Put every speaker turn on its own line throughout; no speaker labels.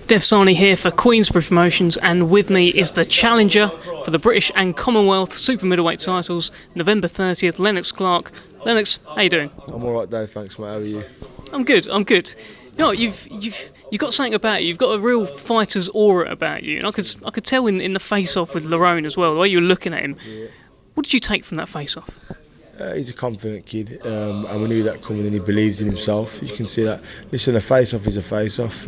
Dev Sahni here for Queensberry Promotions, and with me is the challenger for the British and Commonwealth super middleweight titles, November 30th, Lennox Clarke. Lennox, how you doing?
I'm all right, Dave. Thanks, mate. How are you?
I'm good. You know, you've got something about you. You've got a real fighter's aura about you, and I could tell in the face-off with Lerrone as well, the way you were looking at him.
Yeah.
What did you take from that face-off?
He's a confident kid, and we knew that coming, and he believes in himself. You can see that. Listen, a face-off is a face-off.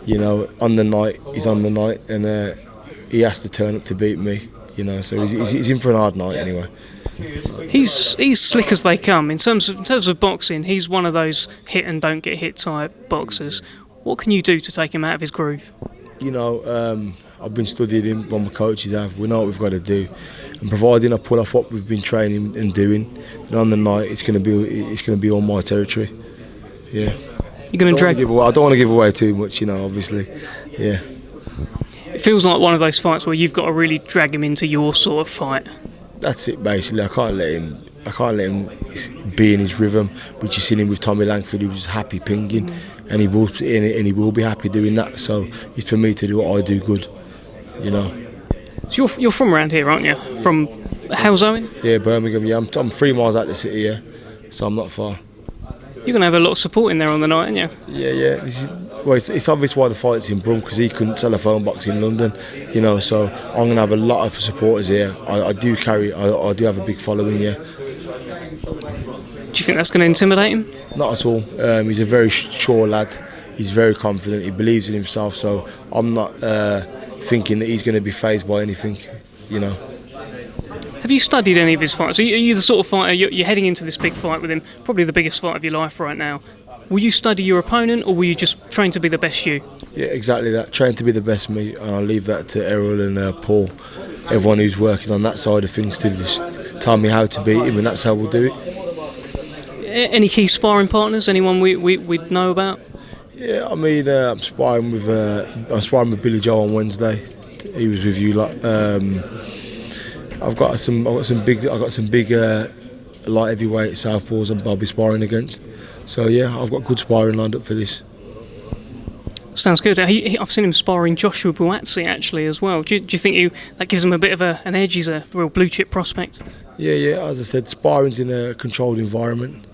You know, on the night, he's on the night, and he has to turn up to beat me. You know, so he's in for a hard night anyway.
He's slick as they come. In terms of boxing, he's one of those hit and don't get hit type boxers. What can you do to take him out of his groove?
You know, I've been studying him, what my coaches have. We know what we've got to do, and providing I pull off what we've been training and doing, then on the night it's going to be all my territory. Yeah.
You're going to drag.
I don't want to give away too much, you know. Obviously, yeah.
It feels like one of those fights where you've got to really drag him into your sort of fight.
That's it, basically. I can't let him be in his rhythm, which you've seen him with Tommy Langford. He was just happy pinging, and he will be happy doing that. So it's for me to do what I do good, you know.
So you're from around here, aren't you? From Lerrone?
Yeah, Birmingham. Yeah, I'm 3 miles out of the city. Yeah, so I'm not far.
You're going to have a lot of support in there on the night, aren't you?
Yeah. It's obvious why the fight's in Brum, because he couldn't sell a phone box in London, you know. So I'm going to have a lot of supporters here. I do have a big following here.
Do you think that's going to intimidate him?
Not at all. He's a very sure lad. He's very confident. He believes in himself. So I'm not thinking that he's going to be fazed by anything, you know.
Have you studied any of his fights? Are you the sort of fighter, you're heading into this big fight with him, probably the biggest fight of your life right now. Will you study your opponent, or will you just train to be the best you? Yeah,
exactly that. Train to be the best me, and I'll leave that to Errol and Paul, everyone who's working on that side of things, to just tell me how to beat him, and that's how we'll do it.
Any key sparring partners? Anyone we'd know about?
Yeah, I mean, I'm sparring with Billy Joe on Wednesday. He was with you lot. I've got some big light heavyweight southpaws I'll be sparring against. So yeah, I've got good sparring lined up for this.
Sounds good. I've seen him sparring Joshua Buatsi actually as well. Do you think that gives him a bit of an edge? He's a real blue chip prospect. Yeah.
As I said, sparring's in a controlled environment.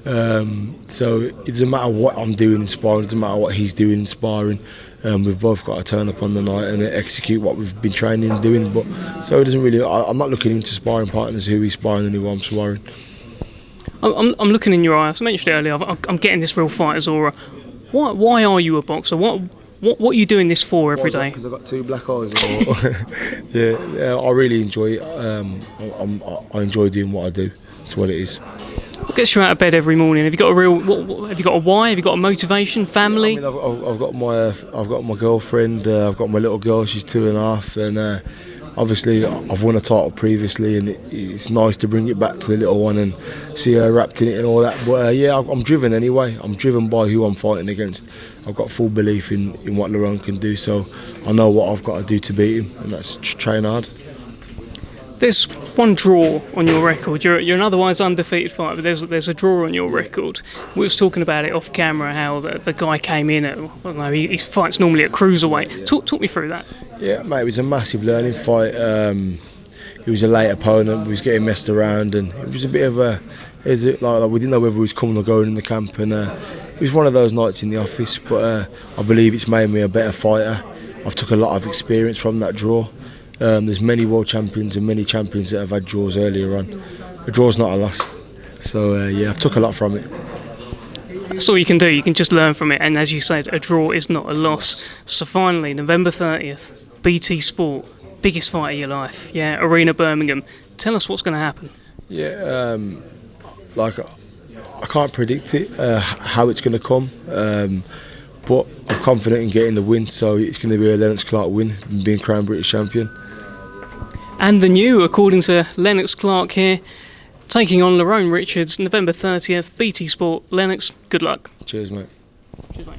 So it doesn't matter what I'm doing in sparring. It doesn't matter what he's doing in sparring. We've both got to turn up on the night and execute what we've been training and doing. But so it doesn't really. I'm not looking into sparring partners, who he's sparring and who I'm sparring.
I'm looking in your eyes. I mentioned it earlier. I'm getting this real fighter's aura. Why are you a boxer? What are you doing this for every day?
Because I've got 2 black eyes. Yeah, I really enjoy it. I enjoy doing what I do. That's what it is.
What gets you out of bed every morning? Have you got have you got a why? Have you got a motivation? Family?
I mean, I've got my girlfriend. I've got my little girl. She's 2.5, and obviously I've won a title previously, and it's nice to bring it back to the little one and see her wrapped in it and all that. But yeah, I'm driven anyway. I'm driven by who I'm fighting against. I've got full belief in what Lerrone can do, so I know what I've got to do to beat him, and that's train hard.
There's one draw on your record. You're an otherwise undefeated fighter, but there's a draw on your record. We was talking about it off camera, how the guy came in at, I don't know, he fights normally at cruiserweight. Talk me through that.
Yeah, mate, it was a massive learning fight. He was a late opponent. We was getting messed around, and it was a bit of a. Like we didn't know whether he was coming or going in the camp, and it was one of those nights in the office. But I believe it's made me a better fighter. I've took a lot of experience from that draw. There's many world champions and many champions that have had draws earlier on. A draw's not a loss. So yeah, I've took a lot from it.
That's all you can do. You can just learn from it. And as you said, a draw is not a loss. So finally, November 30th, BT Sport, biggest fight of your life. Yeah, Arena Birmingham. Tell us what's going to happen.
Yeah, I can't predict it, how it's going to come. But I'm confident in getting the win. So it's going to be a Lennox Clarke win, being crowned British champion.
And the new, according to Lennox Clarke here, taking on Lerrone Richards, November 30th, BT Sport, Lennox, good luck.
Cheers, mate.
Cheers, mate.